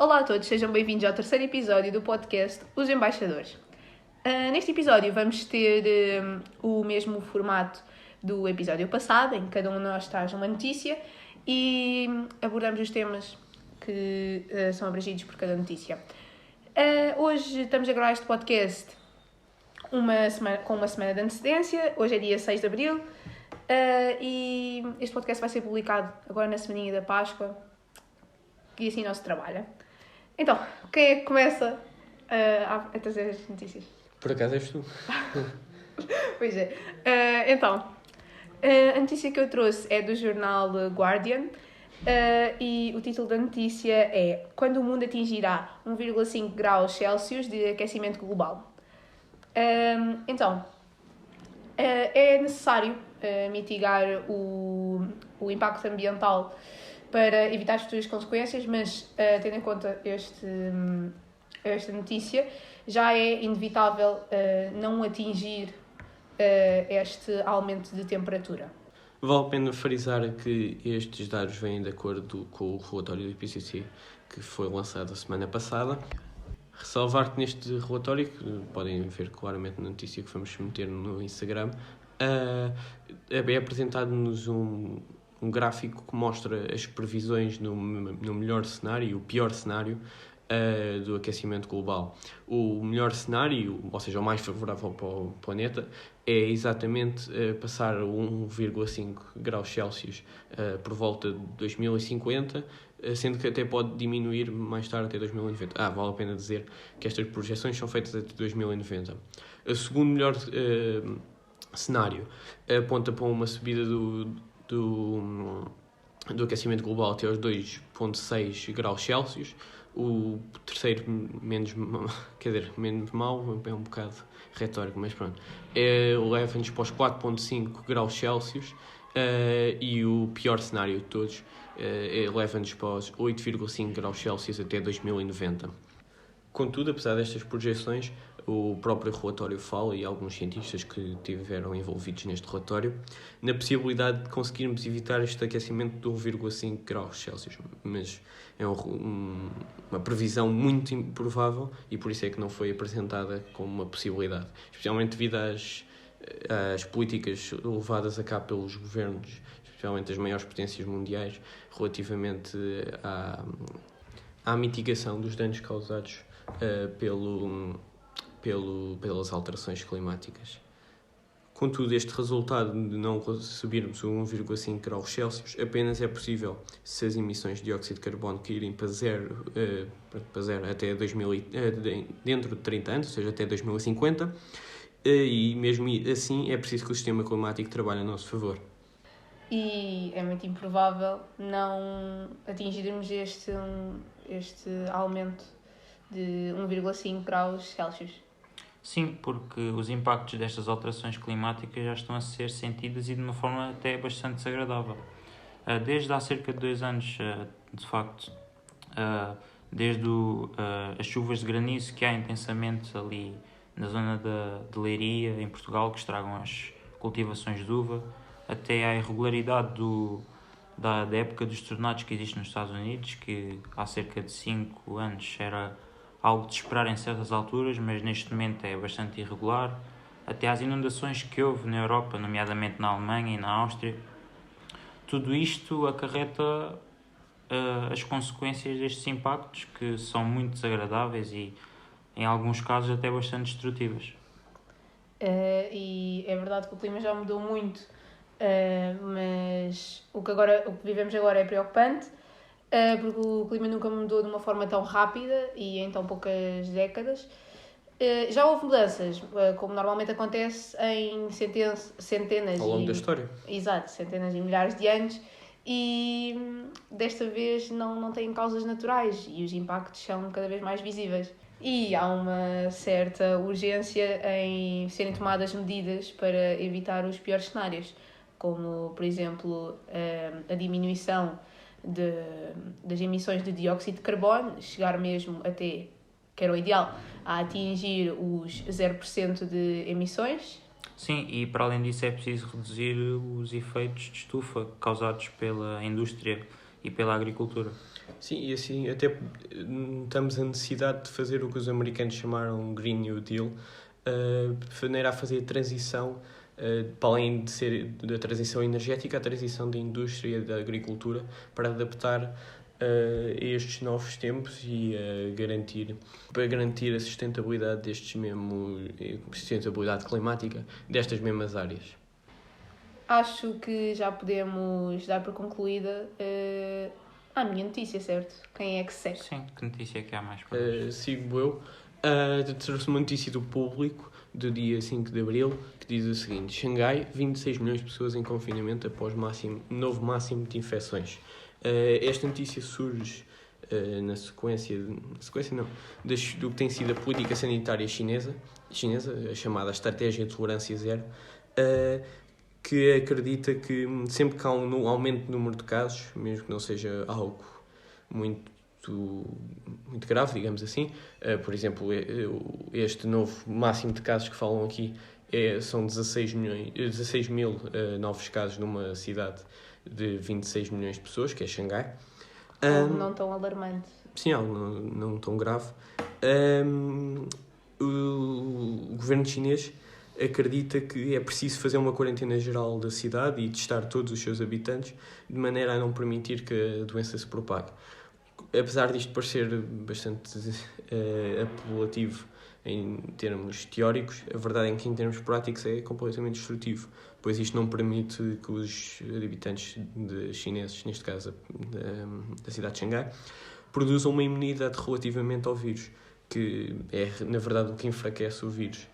Olá a todos, sejam bem-vindos ao terceiro episódio do podcast Os Embaixadores. Neste episódio vamos ter o mesmo formato do episódio passado, em que cada um de nós traz uma notícia e abordamos os temas que são abrangidos por cada notícia. Hoje estamos a gravar este podcast com uma semana de antecedência. Hoje é dia 6 de Abril e este podcast vai ser publicado agora na semaninha da Páscoa e assim não se trabalha. Então, quem é que começa a trazer as notícias? Por acaso és tu? Pois é. Então, a notícia que eu trouxe é do jornal Guardian e o título da notícia é: Quando o mundo atingirá 1,5 graus Celsius de aquecimento global. Então, é necessário mitigar o impacto ambiental para evitar as futuras consequências, mas tendo em conta esta notícia, já é inevitável não atingir este aumento de temperatura. Vale a pena frisar que estes dados vêm de acordo com o relatório do IPCC que foi lançado a semana passada. Ressalvar que neste relatório, que podem ver claramente na notícia que vamos meter no Instagram, é apresentado-nos um gráfico que mostra as previsões no melhor cenário e o pior cenário do aquecimento global. O melhor cenário, ou seja, o mais favorável para o planeta, é exatamente passar 1,5 graus Celsius por volta de 2050, sendo que até pode diminuir mais tarde até 2090. Vale a pena dizer que estas projeções são feitas até 2090. O segundo melhor cenário aponta para uma subida do aquecimento global até aos 2,6 graus Celsius. O terceiro, menos mau, é um bocado retórico, mas pronto, leva-nos para os 4,5 graus Celsius e o pior cenário de todos leva-nos para os 8,5 graus Celsius até 2090. Contudo, apesar destas projeções, o próprio relatório fala, e alguns cientistas que estiveram envolvidos neste relatório, na possibilidade de conseguirmos evitar este aquecimento de 1,5 graus Celsius. Mas é uma previsão muito improvável e por isso é que não foi apresentada como uma possibilidade. Especialmente devido às políticas levadas a cabo pelos governos, especialmente as maiores potências mundiais, relativamente à mitigação dos danos causados pelas alterações climáticas. Contudo, este resultado de não subirmos a 1,5 graus Celsius apenas é possível se as emissões de dióxido de carbono caírem para zero até dentro de 30 anos, ou seja, até 2050, e mesmo assim é preciso que o sistema climático trabalhe a nosso favor. E é muito improvável não atingirmos este aumento de 1,5 graus Celsius. Sim, porque os impactos destas alterações climáticas já estão a ser sentidos e de uma forma até bastante desagradável. Desde há cerca de 2 anos, de facto, desde as chuvas de granizo que há intensamente ali na zona de Leiria, em Portugal, que estragam as cultivações de uva, até à irregularidade da época dos tornados que existe nos Estados Unidos, que há cerca de 5 anos era algo de esperar em certas alturas, mas neste momento é bastante irregular, até às inundações que houve na Europa, nomeadamente na Alemanha e na Áustria. Tudo isto acarreta as consequências destes impactos, que são muito desagradáveis e, em alguns casos, até bastante destrutivas. E é verdade que o clima já mudou muito, mas o que vivemos agora é preocupante, porque o clima nunca mudou de uma forma tão rápida e em tão poucas décadas. Já houve mudanças, como normalmente acontece em centenas ao longo da história. Exato, centenas e milhares de anos, e desta vez não têm causas naturais e os impactos são cada vez mais visíveis. E há uma certa urgência em serem tomadas medidas para evitar os piores cenários, como, por exemplo, a diminuição das emissões de dióxido de carbono, chegar mesmo até, que era o ideal, a atingir os 0% de emissões. Sim, e para além disso é preciso reduzir os efeitos de estufa causados pela indústria e pela agricultura. Sim, e assim até estamos a necessidade de fazer o que os americanos chamaram Green New Deal, de maneira a fazer a transição, para além de ser da transição energética, a transição da indústria e da agricultura, para adaptar a estes novos tempos e para garantir a sustentabilidade sustentabilidade climática destas mesmas áreas. Acho que já podemos dar por concluída a minha notícia, certo? Quem é que segue? Sim, que notícia é que há mais para nós? Sigo eu. Trouxe uma notícia do Público, do dia 5 de Abril, que diz o seguinte: Xangai, 26 milhões de pessoas em confinamento após novo máximo de infecções. Esta notícia surge na sequência não, do que tem sido a política sanitária chinesa, a chamada Estratégia de Tolerância Zero, que acredita que sempre que há um aumento no número de casos, mesmo que não seja algo muito grave, digamos assim, por exemplo, este novo máximo de casos que falam aqui são 16 mil novos casos numa cidade de 26 milhões de pessoas, que é Xangai. Algo não tão alarmante. Sim, algo não tão grave. O governo chinês acredita que é preciso fazer uma quarentena geral da cidade e testar todos os seus habitantes, de maneira a não permitir que a doença se propague. Apesar disto parecer bastante apelativo em termos teóricos, a verdade é que em termos práticos é completamente destrutivo, pois isto não permite que os habitantes chineses, neste caso da cidade de Xangai, produzam uma imunidade relativamente ao vírus, que é, na verdade, o que enfraquece o vírus.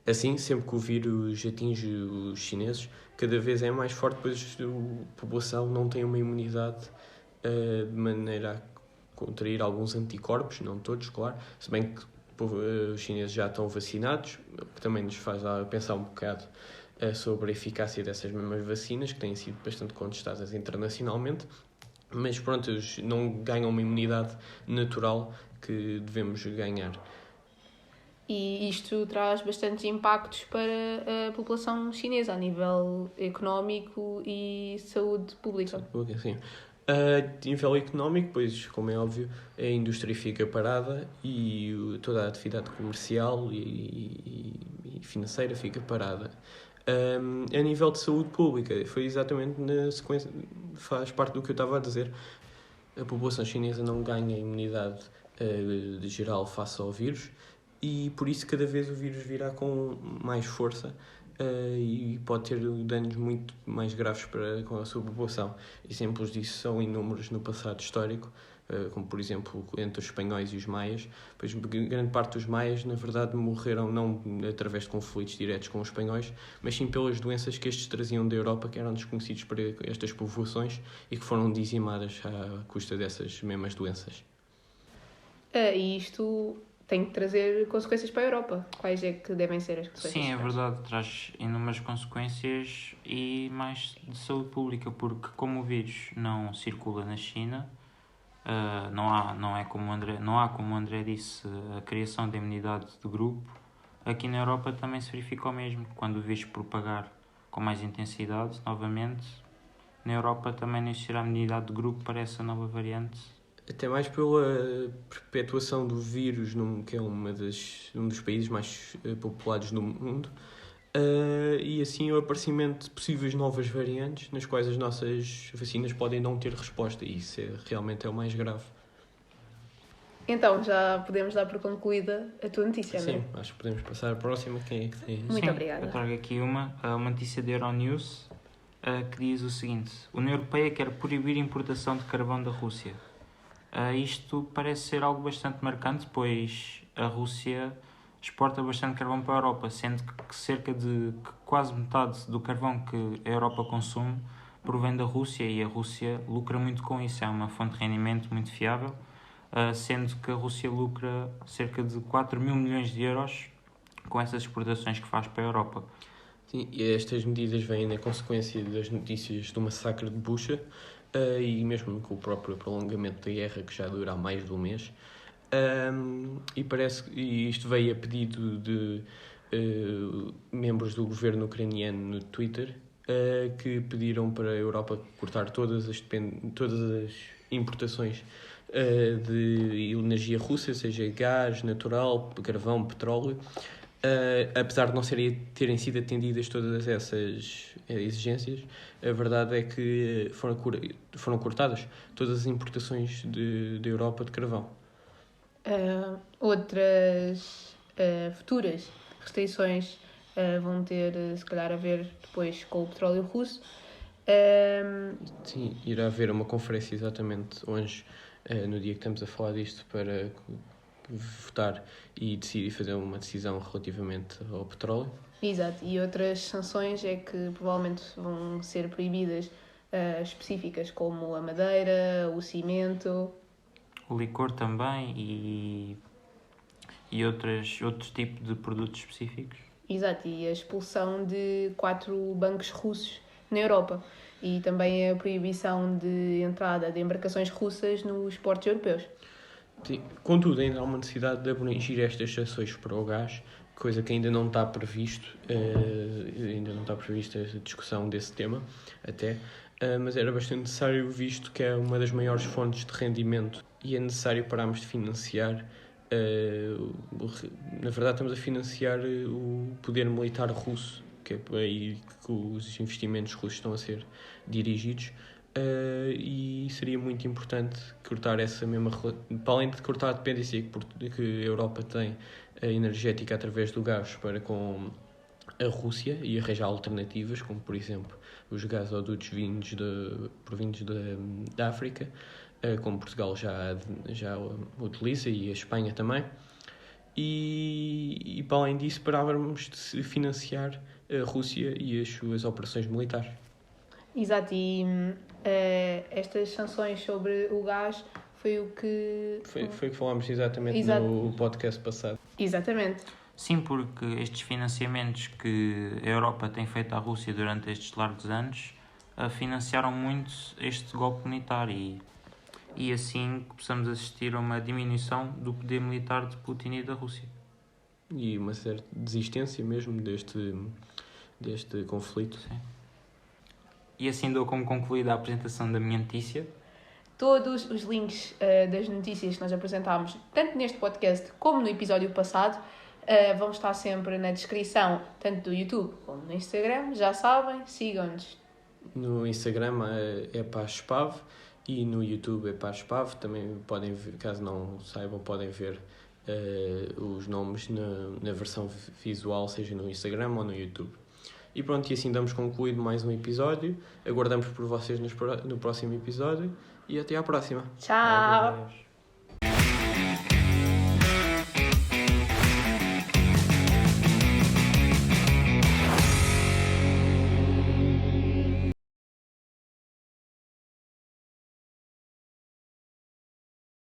Assim, sempre que o vírus atinge os chineses, cada vez é mais forte, pois a população não tem uma imunidade de maneira a contrair alguns anticorpos, não todos, claro, se bem que os chineses já estão vacinados, o que também nos faz pensar um bocado sobre a eficácia dessas mesmas vacinas, que têm sido bastante contestadas internacionalmente, mas pronto, eles não ganham uma imunidade natural que devemos ganhar. E isto traz bastantes impactos para a população chinesa, a nível económico e saúde pública. Sim. A nível económico, pois, como é óbvio, a indústria fica parada e toda a atividade comercial e financeira fica parada. A nível de saúde pública, foi exatamente na sequência, faz parte do que eu estava a dizer. A população chinesa não ganha imunidade de geral face ao vírus e por isso cada vez o vírus virá com mais força e pode ter danos muito mais graves com a sua população. Exemplos disso são inúmeros no passado histórico, como por exemplo entre os espanhóis e os maias, pois grande parte dos maias na verdade morreram não através de conflitos diretos com os espanhóis, mas sim pelas doenças que estes traziam da Europa, que eram desconhecidos para estas povoações e que foram dizimadas à custa dessas mesmas doenças. E isto tem que trazer consequências para a Europa. Quais é que devem ser as consequências? Sim, é verdade, traz inúmeras consequências e mais de saúde pública, porque como o vírus não circula na China, não há, como o André disse, a criação de imunidade de grupo. Aqui na Europa também se verifica o mesmo, quando o vírus propagar com mais intensidade, novamente, na Europa também não existirá imunidade de grupo para essa nova variante. Até mais pela perpetuação do vírus, que é um dos países mais populados do mundo, e assim o aparecimento de possíveis novas variantes, nas quais as nossas vacinas podem não ter resposta, e isso realmente é o mais grave. Então, já podemos dar por concluída a tua notícia, não é? Sim, acho que podemos passar à próxima. Quem é que tem? Muito Sim, obrigada. Eu trago aqui uma notícia da Euronews que diz o seguinte: a União Europeia quer proibir a importação de carvão da Rússia. Isto parece ser algo bastante marcante, pois a Rússia exporta bastante carvão para a Europa, sendo que quase metade do carvão que a Europa consome provém da Rússia e a Rússia lucra muito com isso. É uma fonte de rendimento muito fiável, sendo que a Rússia lucra cerca de 4 mil milhões de euros com essas exportações que faz para a Europa. Sim, e estas medidas vêm na consequência das notícias do massacre de Bucha, e mesmo com o próprio prolongamento da guerra, que já dura há mais de um mês. E isto veio a pedido de membros do governo ucraniano no Twitter, que pediram para a Europa cortar todas as importações de energia russa, seja gás natural, carvão, petróleo. Apesar de não terem sido atendidas todas essas exigências, a verdade é que foram cortadas todas as importações da Europa de carvão. Outras futuras restrições vão ter, se calhar, a ver depois com o petróleo russo. Sim, irá haver uma conferência exatamente hoje, no dia que estamos a falar disto, para votar e decidir fazer uma decisão relativamente ao petróleo. Exato, e outras sanções é que provavelmente vão ser proibidas, específicas, como a madeira, o cimento, O licor também e outros tipos de produtos específicos. exato, e a expulsão de 4 bancos russos na Europa e também a proibição de entrada de embarcações russas nos portos europeus. Sim. Contudo, ainda há uma necessidade de abrangir estas sanções para o gás, coisa que ainda não está previsto, ainda não está prevista a discussão desse tema, até, mas era bastante necessário, visto que é uma das maiores fontes de rendimento e é necessário pararmos de financiar. Na verdade, estamos a financiar o poder militar russo, que é aí que os investimentos russos estão a ser dirigidos. E seria muito importante cortar essa mesma... Para além de cortar a dependência que a Europa tem energética através do gás para com a Rússia e arranjar alternativas, como por exemplo os gasodutos provindos da África, como Portugal já utiliza e a Espanha também. E para além disso, parávamos de financiar a Rússia e as suas operações militares. Exato, e estas sanções sobre o gás foi o que... Foi o que falámos exatamente Exato. no podcast passado. Exatamente. Sim, porque estes financiamentos que a Europa tem feito à Rússia durante estes largos anos financiaram muito este golpe militar e assim possamos assistir a uma diminuição do poder militar de Putin e da Rússia. E uma certa desistência mesmo deste conflito. Sim. E assim dou como concluída a apresentação da minha notícia. Todos os links das notícias que nós apresentámos, tanto neste podcast como no episódio passado, vão estar sempre na descrição, tanto do YouTube como no Instagram. Já sabem, sigam-nos. No Instagram é PazSpav e no YouTube é PazSpav. Também podem ver, caso não saibam, podem ver os nomes na versão visual, seja no Instagram ou no YouTube. E pronto, e assim damos concluído mais um episódio. Aguardamos por vocês no próximo episódio e até à próxima. Tchau! Adeus.